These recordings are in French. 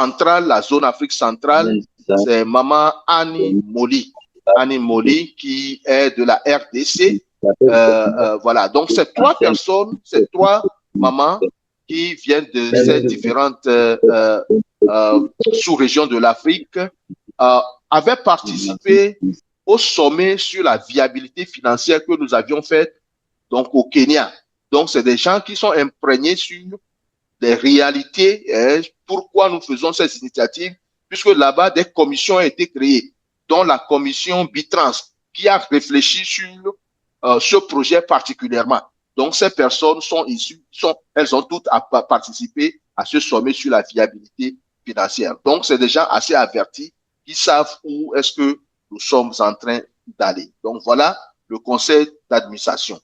centrale, la zone Afrique centrale, c'est Maman Annie Moli. Annie Moli qui est de la RDC. Voilà, donc ces trois personnes, ces trois mamans qui viennent de ces différentes sous-régions de l'Afrique avaient participé au sommet sur la viabilité financière que nous avions fait donc au Kenya. Donc c'est des gens qui sont imprégnés sur les réalités, pourquoi nous faisons ces initiatives, puisque là-bas des commissions ont été créées, dont la commission Bitrans qui a réfléchi sur ce projet particulièrement. Donc, ces personnes sont issues, elles ont toutes participé à ce sommet sur la viabilité financière. Donc, c'est des gens assez avertis qui savent où est-ce que nous sommes en train d'aller. Donc, voilà le conseil d'administration.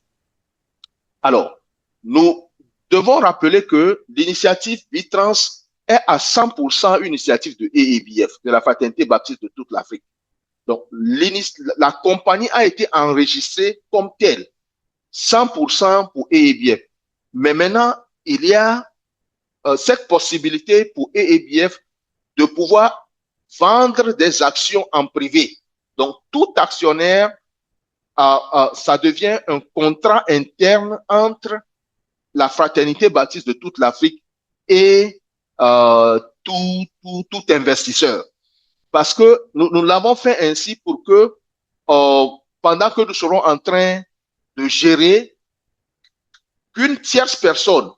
Alors, nous devons rappeler que l'initiative Bitrans est à 100% une initiative de EEBF, de la Fraternité Baptiste de toute l'Afrique. Donc, la compagnie a été enregistrée comme telle, 100% pour EEBF. Mais maintenant, il y a cette possibilité pour EEBF de pouvoir vendre des actions en privé. Donc, tout actionnaire, ça devient un contrat interne entre la Fraternité Baptiste de toute l'Afrique et tout investisseur. Parce que nous l'avons fait ainsi pour que pendant que nous serons en train de gérer, qu'une tierce personne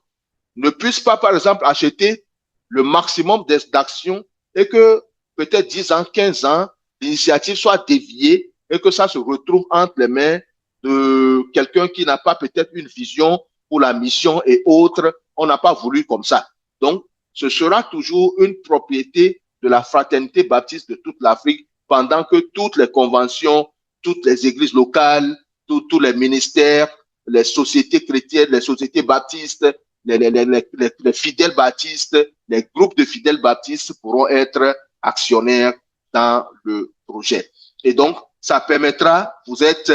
ne puisse pas, par exemple, acheter le maximum d'actions et que peut-être 10 ans, 15 ans, l'initiative soit déviée et que ça se retrouve entre les mains de quelqu'un qui n'a pas peut-être une vision pour la mission et autres. On n'a pas voulu comme ça. Donc, ce sera toujours une propriété de la Fraternité Baptiste de toute l'Afrique pendant que toutes les conventions, toutes les églises locales, tous les ministères, les sociétés chrétiennes, les sociétés baptistes, les fidèles baptistes, les groupes de fidèles baptistes pourront être actionnaires dans le projet. Et donc, ça permettra, vous êtes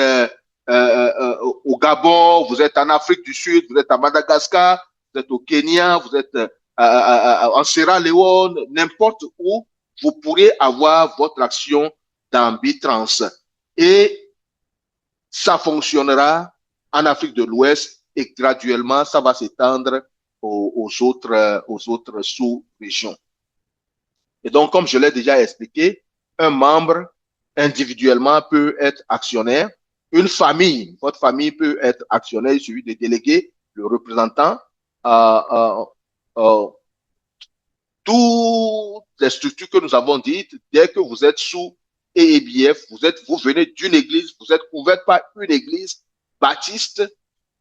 au Gabon, vous êtes en Afrique du Sud, vous êtes à Madagascar, vous êtes au Kenya, vous êtes en Sierra Leone, n'importe où, vous pourrez avoir votre action dans Bitrans. Et ça fonctionnera en Afrique de l'Ouest et graduellement, ça va s'étendre aux autres sous-régions. Et donc, comme je l'ai déjà expliqué, un membre individuellement peut être actionnaire. Une famille, votre famille peut être actionnaire, il suffit de déléguer le représentant. Toutes les structures que nous avons dites, dès que vous êtes sous EEBF, vous venez d'une église, vous êtes couvert par une église baptiste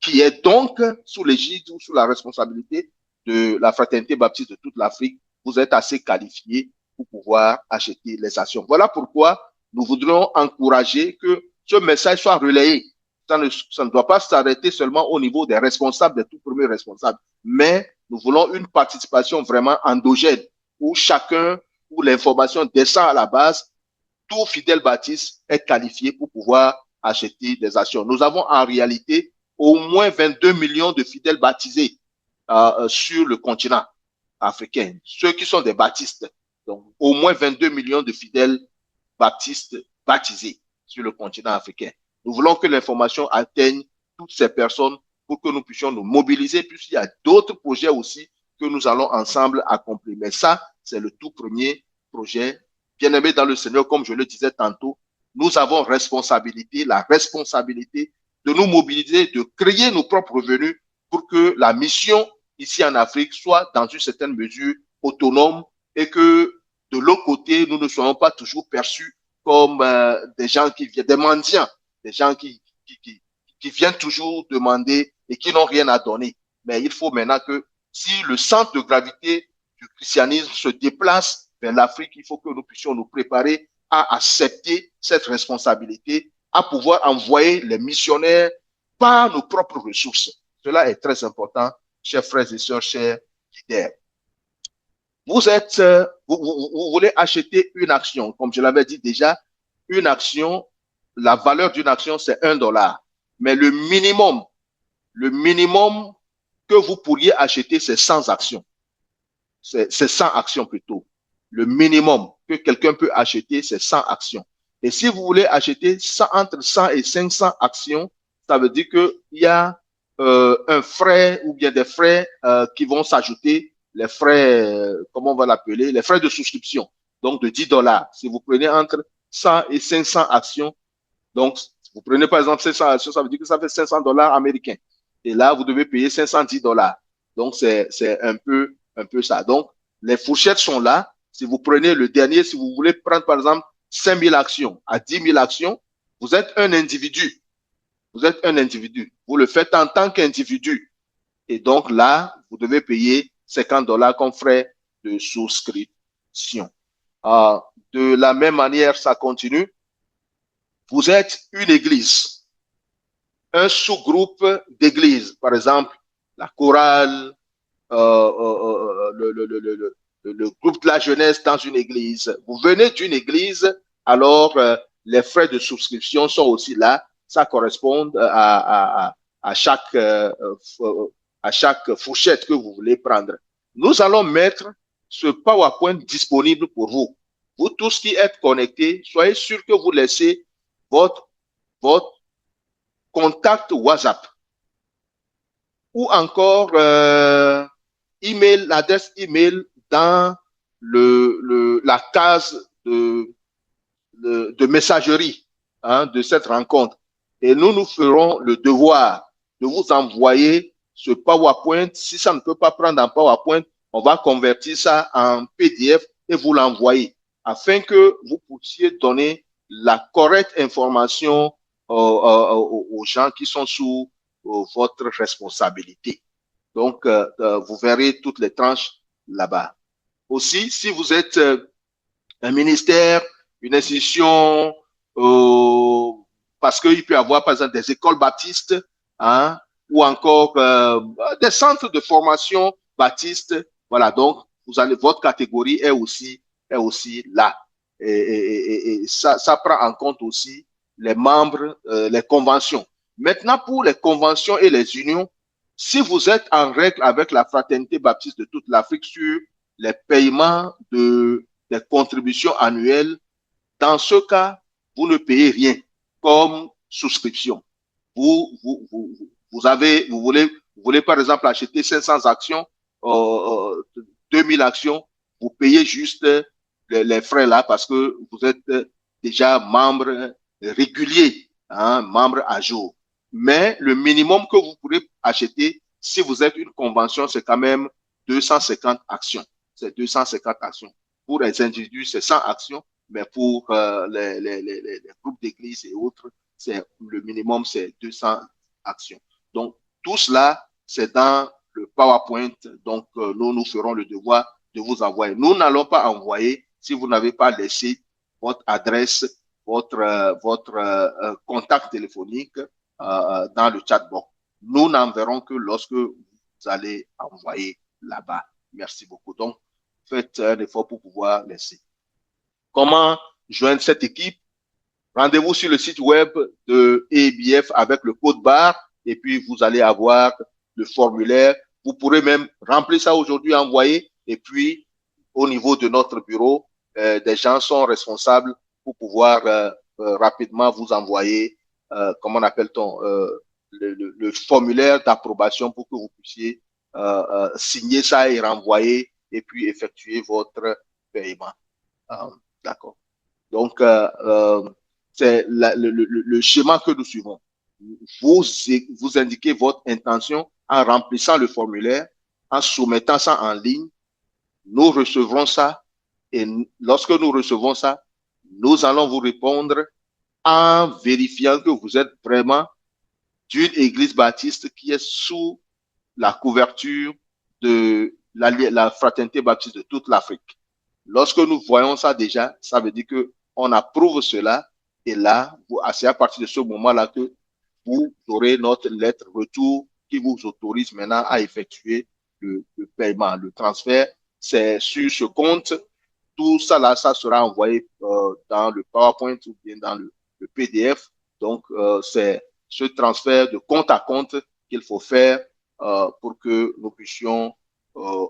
qui est donc sous l'égide ou sous la responsabilité de la Fraternité Baptiste de toute l'Afrique. Vous êtes assez qualifié pour pouvoir acheter les actions. Voilà pourquoi nous voudrions encourager que ce message soit relayé. Ça ne doit pas s'arrêter seulement au niveau des responsables, des tout premiers responsables, mais nous voulons une participation vraiment endogène où chacun, où l'information descend à la base, tout fidèle baptiste est qualifié pour pouvoir acheter des actions. Nous avons en réalité au moins 22 millions de fidèles baptisés sur le continent africain, ceux qui sont des baptistes. Donc, au moins 22 millions de fidèles baptistes baptisés sur le continent africain. Nous voulons que l'information atteigne toutes ces personnes pour que nous puissions nous mobiliser, puisqu'il y a d'autres projets aussi que nous allons ensemble accomplir. Mais ça, c'est le tout premier projet. Bien-aimés dans le Seigneur, comme je le disais tantôt, nous avons la responsabilité de nous mobiliser, de créer nos propres revenus pour que la mission ici en Afrique soit dans une certaine mesure autonome et que de l'autre côté, nous ne soyons pas toujours perçus comme des gens qui viennent, des mendiants, des gens qui viennent toujours demander et qui n'ont rien à donner. Mais il faut maintenant que si le centre de gravité du christianisme se déplace vers l'Afrique, il faut que nous puissions nous préparer à accepter cette responsabilité, à pouvoir envoyer les missionnaires par nos propres ressources. Cela est très important, chers frères et sœurs, chers leaders. Vous voulez acheter une action, comme je l'avais dit déjà, une action, la valeur d'une action, c'est $1. Mais le minimum que vous pourriez acheter, c'est 100 actions. C'est 100 actions plutôt. le minimum que quelqu'un peut acheter, c'est 100 actions. Et si vous voulez acheter entre 100 et 500 actions, ça veut dire qu'il y a un frais ou bien des frais qui vont s'ajouter, les frais, comment on va l'appeler, les frais de souscription, donc de 10 dollars. Si vous prenez entre 100 et 500 actions, donc vous prenez par exemple 500 actions, ça veut dire que ça fait 500 dollars américains. Et là, vous devez payer 510 dollars. Donc, c'est un peu ça. Donc, les fourchettes sont là. Si vous prenez le dernier, si vous voulez prendre par exemple 5000 actions à 10 000 actions, vous êtes un individu. Vous êtes un individu. Vous le faites en tant qu'individu. Et donc là, vous devez payer 50 dollars comme frais de souscription. Euh, de la même manière, ça continue. Vous êtes une église, un sous-groupe d'église, par exemple, la chorale, le groupe de la jeunesse dans une église. Vous venez d'une église, alors les frais de souscription sont aussi là. Ça correspond à chaque fourchette que vous voulez prendre. Nous allons mettre ce PowerPoint disponible pour vous. Vous tous qui êtes connectés, soyez sûrs que vous laissez votre contact WhatsApp ou encore email, l'adresse email dans la case de messagerie de cette rencontre. Et nous ferons le devoir de vous envoyer ce PowerPoint. Si ça ne peut pas prendre en PowerPoint, on va convertir ça en PDF et vous l'envoyer afin que vous puissiez donner la correcte information aux gens qui sont sous votre responsabilité. Donc, vous verrez toutes les tranches là-bas. Aussi, si vous êtes un ministère, une institution, parce qu'il peut y avoir, par exemple, des écoles baptistes, hein, ou encore des centres de formation baptistes. Voilà, donc, votre catégorie est aussi là. Et ça prend en compte aussi les membres, les conventions. Maintenant, pour les conventions et les unions, si vous êtes en règle avec la Fraternité baptiste de toute l'Afrique sur les paiements des contributions annuelles, dans ce cas, vous ne payez rien comme souscription. Vous voulez par exemple acheter 500 actions, 2000 actions, vous payez juste les frais là parce que vous êtes déjà membre régulier, hein, membre à jour. Mais le minimum que vous pourrez acheter, si vous êtes une convention, c'est quand même 250 actions. C'est 250 actions. Pour les individus, c'est 100 actions, mais pour les groupes d'église et autres, le minimum, c'est 200 actions. Donc, tout cela, c'est dans le PowerPoint. Donc, nous ferons le devoir de vous envoyer. Nous n'allons pas envoyer si vous n'avez pas laissé votre adresse, votre contact téléphonique dans le chatbot. Nous n'enverrons que lorsque vous allez envoyer là-bas. Merci beaucoup. Donc, faites un effort pour pouvoir laisser. Comment joindre cette équipe? Rendez-vous sur le site web de EBF avec le code barre et puis vous allez avoir le formulaire. Vous pourrez même remplir ça aujourd'hui, envoyer et puis au niveau de notre bureau, des gens sont responsables pour pouvoir rapidement vous envoyer, comment appelle-t-on, le formulaire d'approbation pour que vous puissiez signer ça et renvoyer et puis effectuer votre paiement. D'accord. Donc, c'est le schéma que nous suivons. Vous indiquez votre intention en remplissant le formulaire, en soumettant ça en ligne. Nous recevrons ça et lorsque nous recevons ça, nous allons vous répondre en vérifiant que vous êtes vraiment d'une église baptiste qui est sous la couverture de la fraternité baptiste de toute l'Afrique. Lorsque nous voyons ça déjà, ça veut dire que on approuve cela et là, c'est à partir de ce moment-là que vous aurez notre lettre retour qui vous autorise maintenant à effectuer le paiement, le transfert. C'est sur ce compte. Tout ça là, ça sera envoyé dans le PowerPoint ou bien dans le PDF. Donc, c'est ce transfert de compte à compte qu'il faut faire pour que nous puissions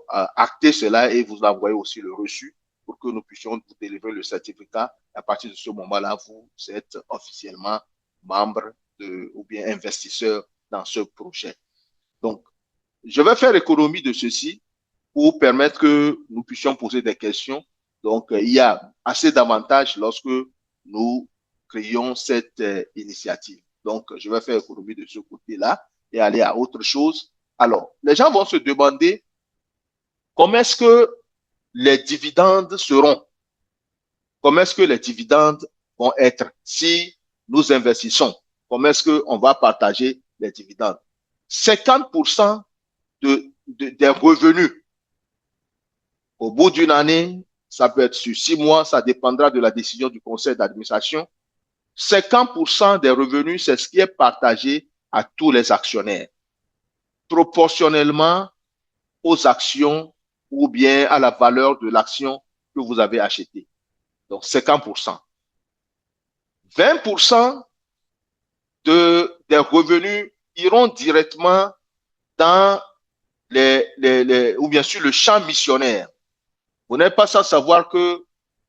acter cela et vous envoyer aussi le reçu pour que nous puissions vous délivrer le certificat. À partir de ce moment-là, vous êtes officiellement membre ou bien investisseur dans ce projet. Donc, je vais faire économie de ceci pour permettre que nous puissions poser des questions. Donc, il y a assez d'avantages lorsque nous créons cette initiative. Donc, je vais faire économie de ce côté-là et aller à autre chose. Alors, les gens vont se demander comment est-ce que les dividendes seront? Comment est-ce que les dividendes vont être si nous investissons? Comment est-ce qu'on va partager les dividendes? 50% des revenus au bout d'une année, ça peut être sur 6 mois, ça dépendra de la décision du conseil d'administration. 50% des revenus, c'est ce qui est partagé à tous les actionnaires, proportionnellement aux actions ou bien à la valeur de l'action que vous avez achetée. Donc, 50%. 20% des revenus iront directement dans ou bien sûr le champ missionnaire. Vous n'êtes pas sans savoir que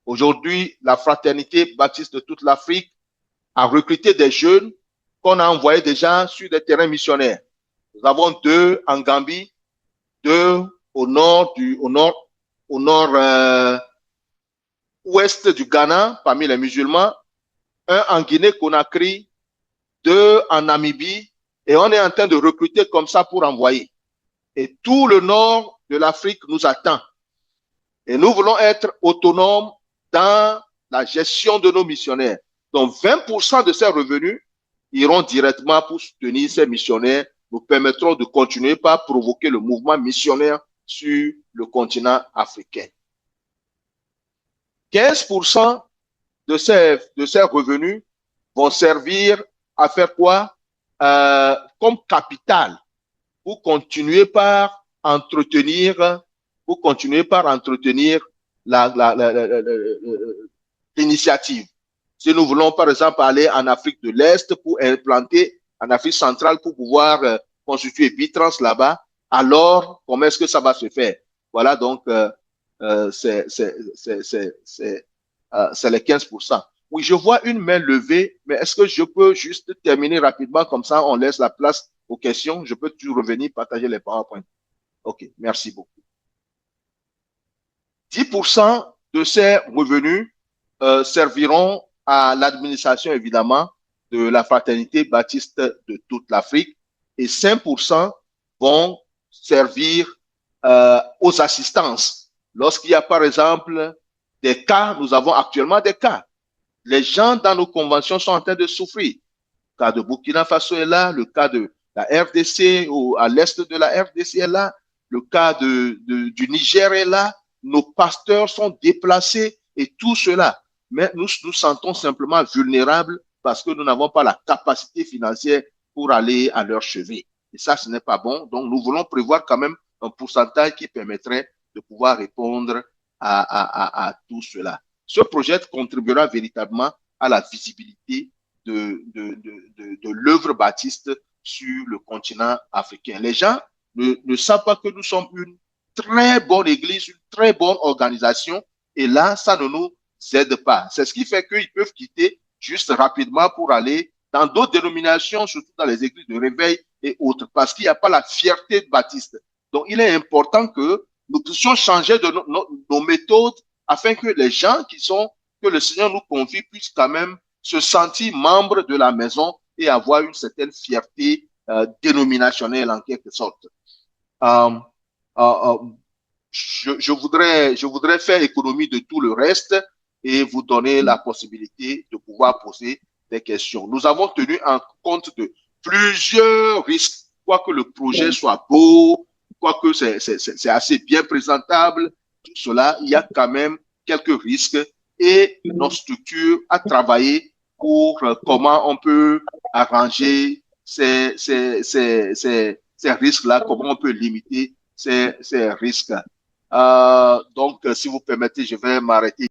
aujourd'hui, la fraternité baptiste de toute l'Afrique a recruté des jeunes qu'on a envoyés déjà sur des terrains missionnaires. Nous avons 2 en Gambie, 2 au nord ouest du Ghana parmi les musulmans, 1 en Guinée-Conakry, 2 en Namibie, et on est en train de recruter comme ça pour envoyer. Et tout le nord de l'Afrique nous attend. Et nous voulons être autonomes dans la gestion de nos missionnaires. Donc, 20% de ces revenus iront directement pour soutenir ces missionnaires, nous permettront de continuer par provoquer le mouvement missionnaire sur le continent africain. 15% de ces revenus vont servir à faire quoi? Comme capital pour continuer par entretenir l'initiative. Si nous voulons, par exemple, aller en Afrique de l'Est pour implanter en Afrique centrale pour pouvoir constituer Bitrans là-bas, alors comment est-ce que ça va se faire? Voilà, donc, c'est les 15%. Oui, je vois une main levée, mais est-ce que je peux juste terminer rapidement, comme ça on laisse la place aux questions? Je peux toujours revenir partager les PowerPoint. OK, merci beaucoup. 10% de ces revenus serviront à l'administration, évidemment, de la fraternité baptiste de toute l'Afrique et 5% vont servir aux assistances. Lorsqu'il y a, par exemple, des cas, nous avons actuellement des cas. Les gens dans nos conventions sont en train de souffrir. Le cas de Burkina Faso est là, le cas de la RDC ou à l'est de la RDC est là, le cas du Niger est là, nos pasteurs sont déplacés et tout cela. Mais nous nous sentons simplement vulnérables parce que nous n'avons pas la capacité financière pour aller à leur chevet. Et ça, ce n'est pas bon. Donc, nous voulons prévoir quand même un pourcentage qui permettrait de pouvoir répondre à tout cela. Ce projet contribuera véritablement à la visibilité de l'œuvre baptiste sur le continent africain. Les gens ne savent pas que nous sommes une très bonne église, une très bonne organisation, et là, ça ne nous aide pas. C'est ce qui fait qu'ils peuvent quitter juste rapidement pour aller dans d'autres dénominations, surtout dans les églises de réveil et autres, parce qu'il n'y a pas la fierté de baptiste. Donc, il est important que nous puissions changer de nos méthodes afin que les gens que le Seigneur nous confie puissent quand même se sentir membres de la maison et avoir une certaine fierté dénominationnelle en quelque sorte. Je voudrais faire économie de tout le reste et vous donner la possibilité de pouvoir poser des questions. Nous avons tenu en compte de plusieurs risques, quoique le projet soit beau, quoique c'est assez bien présentable, tout cela, il y a quand même quelques risques et notre structure a travaillé pour comment on peut arranger ces risques-là, comment on peut limiter ces risques. Donc, si vous permettez, je vais m'arrêter.